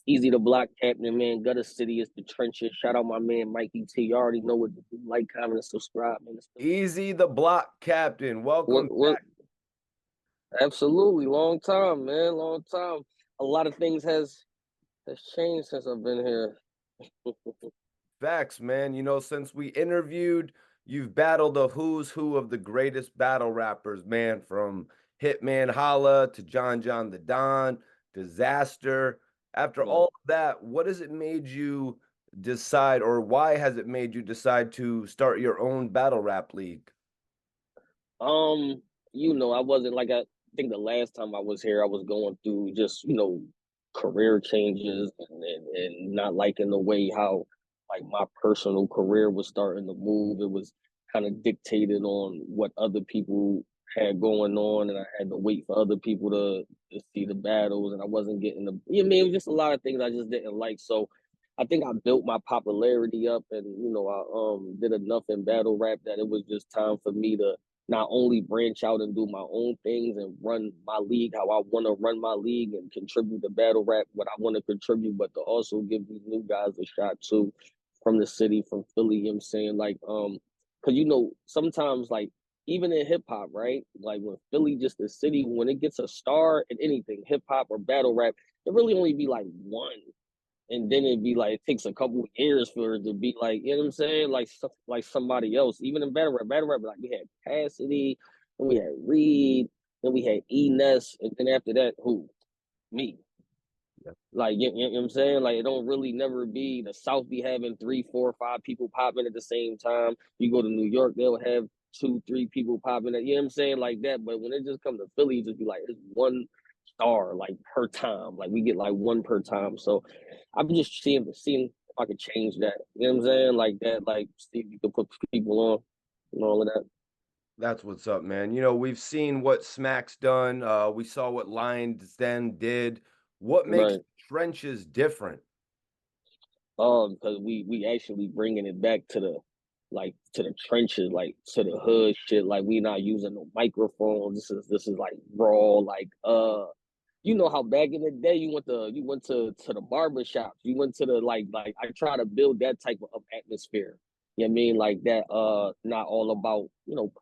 Easy the Block Captain, man. Gutter City is the trenches. Shout out my man Mikey T. You already know what to do. Like, comment, and subscribe, man. Easy the Block Captain. Welcome What? back. Absolutely, long time, man. Long time. A lot of things has changed since I've been here. Facts, man. Since we interviewed, you've battled a who's who of the greatest battle rappers, man, from Hitman Holla to John the Don, Disaster. After all Right. of that, what has it made you decide, or why has it made you decide to start your own battle rap league? Um, I wasn't like I think the last time I was here, I was going through just career changes and not liking the way how like my personal career was starting to move. It was kind of dictated on what other people had going on, and I had to wait for other people to see the battles, and I wasn't getting the. I mean, it was just a lot of things I just didn't like. So I think I built my popularity up, and I did enough in battle rap that it was just time for me to not only branch out and do my own things and run my league how I want to run my league and contribute to battle rap what I want to contribute, but to also give these new guys a shot too from the city, from Philly. You know what I'm saying? Like, because sometimes like even in hip hop, right? Like when Philly just the city, when it gets a star in anything, hip hop or battle rap, it really only be like one, and then it'd be like it takes a couple of years for it to be like, you know what I'm saying, like somebody else. Even in battle rap, like we had Cassidy, and we had Reed, then we had Ness, and then after that, who? Me. Like you know what I'm saying? Like it don't really never be the South be having three, four, five people popping at the same time. You go to New York, they'll have two, three people popping at, you know what I'm saying, like that. But when it just comes to Philly, it just be like it's one star like per time. Like we get like one per time. So I'm just seeing if I could change that. You know what I'm saying? Like that, like see if you could put people on and all of that. That's what's up, man. We've seen what Smack's done. We saw what Lions Den did. What makes Right. Trenches different? Because we actually bringing it back to the to the trenches, like to the hood shit. Like we not using no microphones. This is like raw. Like you know how back in the day you went to the barber shops. You went to the like I try to build that type of atmosphere. You know what I mean? Like that not all about,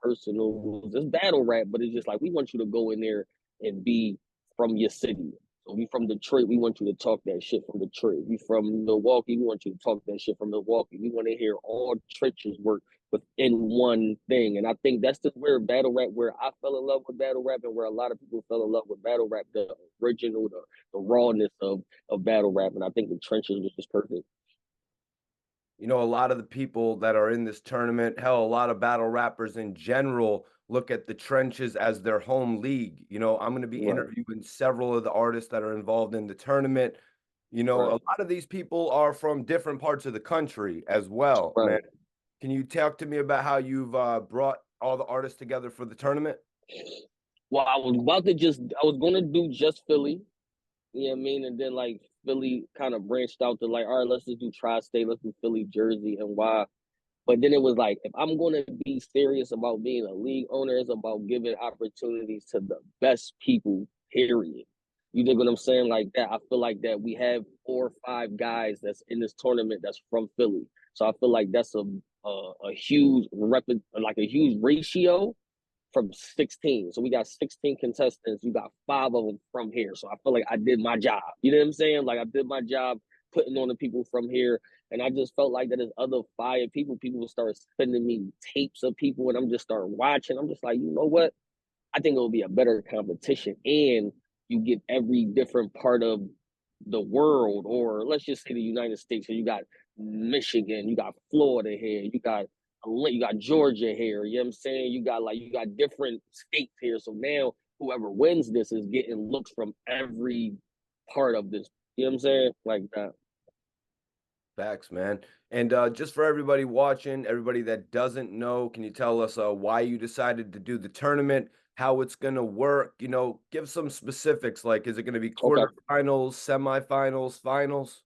personal, it's battle rap, but it's just like we want you to go in there and be from your city. So we from Detroit, we want you to talk that shit from Detroit. We from Milwaukee, we want you to talk that shit from Milwaukee. We want to hear all trenches work within one thing. And I think that's just where battle rap, where I fell in love with battle rap and where a lot of people fell in love with battle rap, the original, the rawness of battle rap. And I think the trenches was just perfect. A lot of the people that are in this tournament, hell, a lot of battle rappers in general look at the trenches as their home league. I'm going to be Right, interviewing several of the artists that are involved in the tournament. A right, lot of these people are from different parts of the country as well, man. right. Can you talk to me about how you've brought all the artists together for the tournament? Well, I was gonna do just Philly. You know what I mean? And then like Philly kind of branched out to like, all right, let's just do tri-state, let's do Philly, Jersey, and why. But then it was like, if I'm gonna be serious about being a league owner, it's about giving opportunities to the best people, period. You dig what I'm saying? Like that. I feel like that we have 4 or 5 guys that's in this tournament that's from Philly. So I feel like that's a huge like a huge ratio from 16. So we got 16 contestants. You got 5 of them from here. So I feel like I did my job. You know what I'm saying? Like I did my job putting on the people from here. And I just felt like that there's other fire people would start sending me tapes of people and I'm just start watching. I'm just like, you know what? I think it'll be a better competition. And you get every different part of the world, or let's just say the United States. So you got Michigan, you got Florida here, you got Georgia here. You know what I'm saying? You got different states here. So now whoever wins this is getting looks from every part of this. You know what I'm saying? Like that. Facts, man. And just for everybody watching, everybody that doesn't know, can you tell us why you decided to do the tournament, how it's going to work? Give some specifics. Like, is it going to be Okay. quarterfinals, semifinals, finals?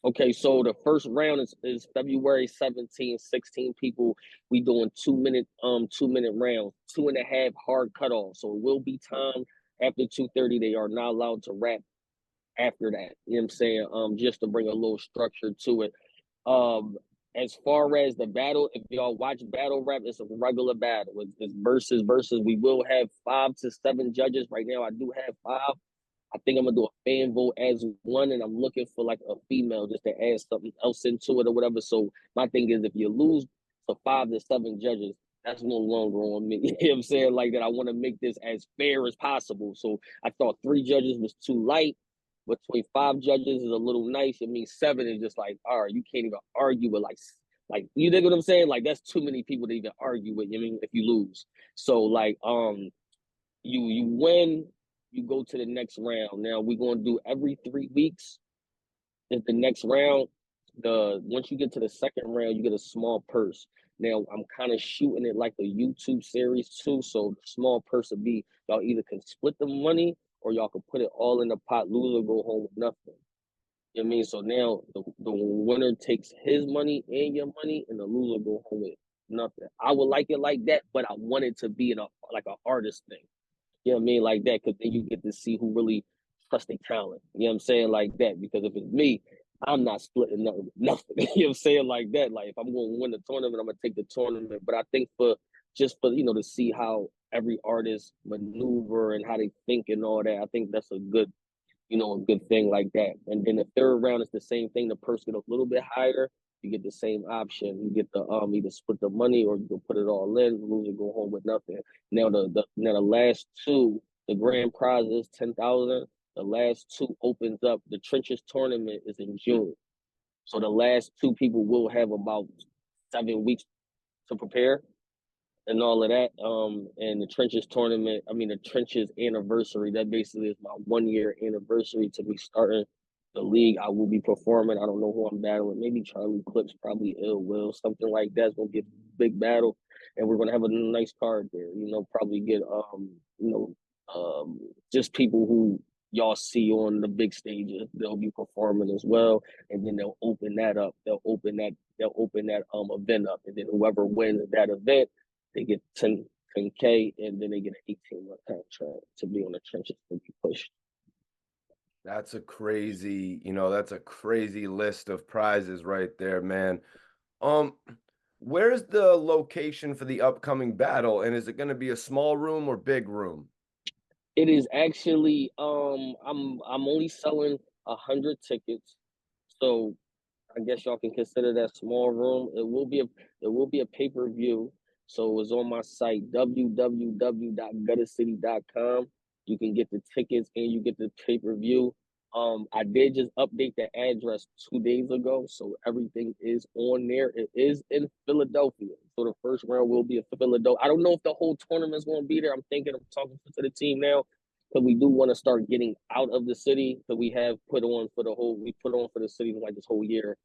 Okay, so the first round is February 17th, 16 people. We doing 2 minute rounds, 2.5 hard cutoffs. So it will be time after 2:30. They are not allowed to rap after that. You know what I'm saying? Just to bring a little structure to it. Um, as far as the battle, if y'all watch battle rap, it's a regular battle. It's versus. We will have 5 to 7 judges. Right now, I do have 5. I think I'm gonna do a fan vote as one, and I'm looking for like a female just to add something else into it or whatever. So my thing is, if you lose to 5 to 7 judges, that's no longer on me. You know what I'm saying? Like that, I want to make this as fair as possible. So I thought 3 judges was too light. Between 5 judges is a little nice. It means 7 is just like, all right, you can't even argue with like you know what I'm saying? Like that's too many people to even argue with. You know what I mean if you lose? So like you win, you go to the next round. Now we're gonna do every 3 weeks. Is the next round. The once you get to the second round, you get a small purse. Now I'm kind of shooting it like a YouTube series too. So the small purse will be y'all either can split the money or y'all can put it all in the pot. Loser go home with nothing. You know what I mean? So now the winner takes his money and your money, and the loser go home with nothing. I would like it like that, but I want it to be in a like an artist thing. You know what I mean? Like that, because then you get to see who really trusts their talent. You know what I'm saying? Like that. Because if it's me, I'm not splitting nothing with nothing. You know what I'm saying? Like that. Like if I'm going to win the tournament, I'm going to take the tournament. But I think for just for, to see how every artist maneuver and how they think and all that, I think that's a good a good thing like that. And then the third round is the same thing. The purse get a little bit higher. You get the same option. You get the either split the money or you can put it all in. Loser go home with nothing. Now the last two, the grand prize is 10,000. The last two opens up. The trenches tournament is in June, so the last two people will have about 7 weeks to prepare and all of that. And the trenches tournament, I mean the trenches anniversary, that basically is my 1 year anniversary to me starting the league. I will be performing. I don't know who I'm battling. Maybe Charlie Clips, probably Ill Will, something like that's gonna be a big battle. And we're gonna have a nice card there. Probably get just people who y'all see on the big stages. They'll be performing as well. And then they'll open that up. They'll open that event up. And then whoever wins that event, they get 10K, and then they get an 18-month contract to be on the trenches to be pushed. That's a crazy list of prizes right there, man. Um, where's the location for the upcoming battle, and is it going to be a small room or big room? It is actually I'm only selling 100 tickets, so I guess y'all can consider that small room. It will be a pay-per-view. So it's on my site, www.guttercity.com. You can get the tickets and you get the pay-per-view. I did just update the address 2 days ago, so everything is on there. It is in Philadelphia. So the first round will be in Philadelphia. I don't know if the whole tournament's gonna be there. I'm talking to the team now because we do want to start getting out of the city. So we put on for the city like this whole year.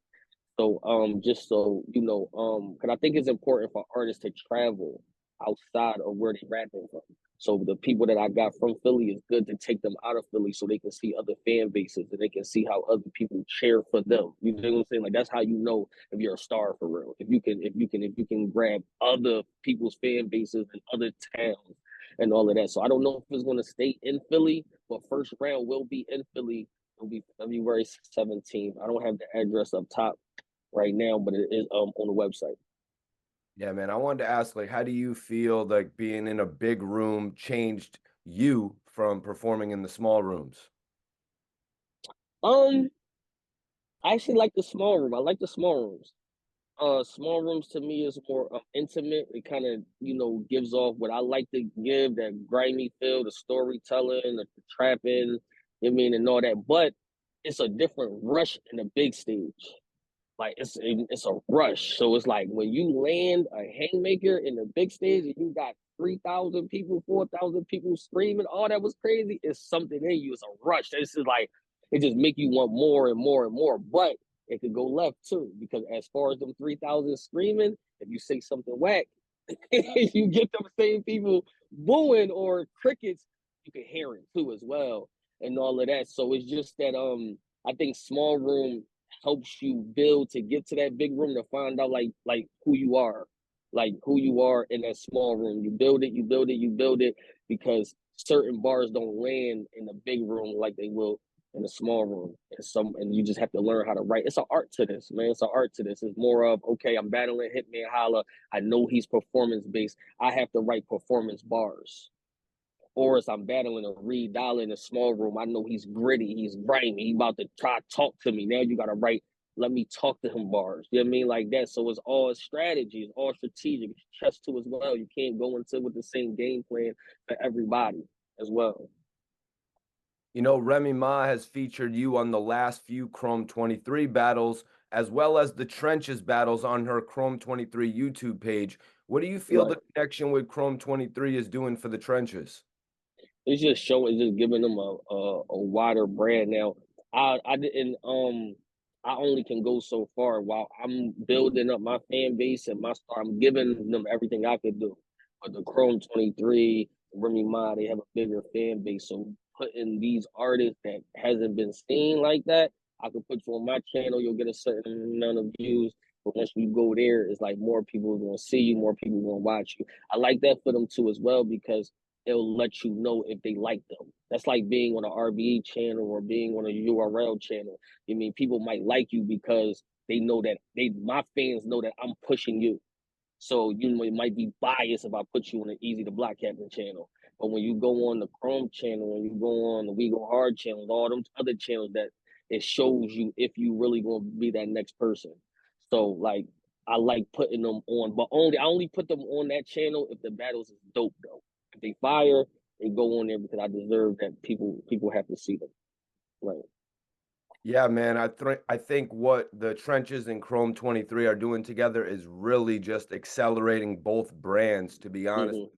So just so because I think it's important for artists to travel outside of where they're rapping from. So the people that I got from Philly, is good to take them out of Philly so they can see other fan bases and they can see how other people cheer for them. You know what I'm saying? Like that's how you know if you're a star for real. If you can grab other people's fan bases in other towns and all of that. So I don't know if it's gonna stay in Philly, but first round will be in Philly. It'll be February 17th. I don't have the address up top right now, but it is on the website. Yeah, man. I wanted to ask, like, how do you feel like being in a big room changed you from performing in the small rooms? Um, I actually like the small room. I like the small rooms. Small rooms to me is more intimate. It kind of gives off what I like to give, that grimy feel, the storytelling, the trapping. I mean, and all that. But it's a different rush in the big stage. Like it's a rush. So it's like when you land a haymaker in the big stage and you got 3,000 people, 4,000 people screaming, all that was crazy. It's something in you. It's a rush. This is like it just make you want more and more and more. But it could go left too, because as far as them 3,000 screaming, if you say something whack, you get them same people booing or crickets, you can hear it too as well, and all of that. So it's just that I think small room helps you build to get to that big room to find out like who you are in that small room. You build it, you build it, you build it, because certain bars don't land in the big room like they will in a small room, and you just have to learn how to write. It's an art to this, man. It's an art to this. It's more of, okay, I'm battling Hitman Holla. I know he's performance based. I have to write performance bars. Or as I'm battling a Reed Dollar in a small room, I know he's gritty, he's grimy, he about to try to talk to me. Now you gotta write, let me talk to him bars. You know what I mean? Like that. So it's all strategy, it's all strategic, it's chess too as well. You can't go into with the same game plan for everybody as well. You know, Remy Ma has featured you on the last few Chrome 23 battles, as well as the Trenches battles on her Chrome 23 YouTube page. What do you feel Right. the connection with Chrome 23 is doing for the Trenches? It's just showing, it's just giving them a wider brand. Now, I didn't I only can go so far while I'm building up my fan base and my star. I'm giving them everything I could do. But the Chrome 23, Remy Ma, they have a bigger fan base. So putting these artists that hasn't been seen like that, I could put you on my channel, you'll get a certain amount of views. But once you go there, it's like more people are gonna see you, more people are gonna watch you. I like that for them too as well, because it'll let you know if they like them. That's like being on an RBE channel or being on a URL channel. I mean, people might like you because they know that my fans know that I'm pushing you. So you know it might be biased if I put you on the Eazy the Block Captain channel. But when you go on the Chrome channel, when you go on the We Go Hard channel, all them other channels, that it shows you if you really gonna be that next person. So like I like putting them on, but I only put them on that channel if the battles is dope though. If they fire, they go on there because I deserve that people have to see them. Right. Yeah, man, I think what the Trenches and Chrome 23 are doing together is really just accelerating both brands, to be honest Mm-hmm. with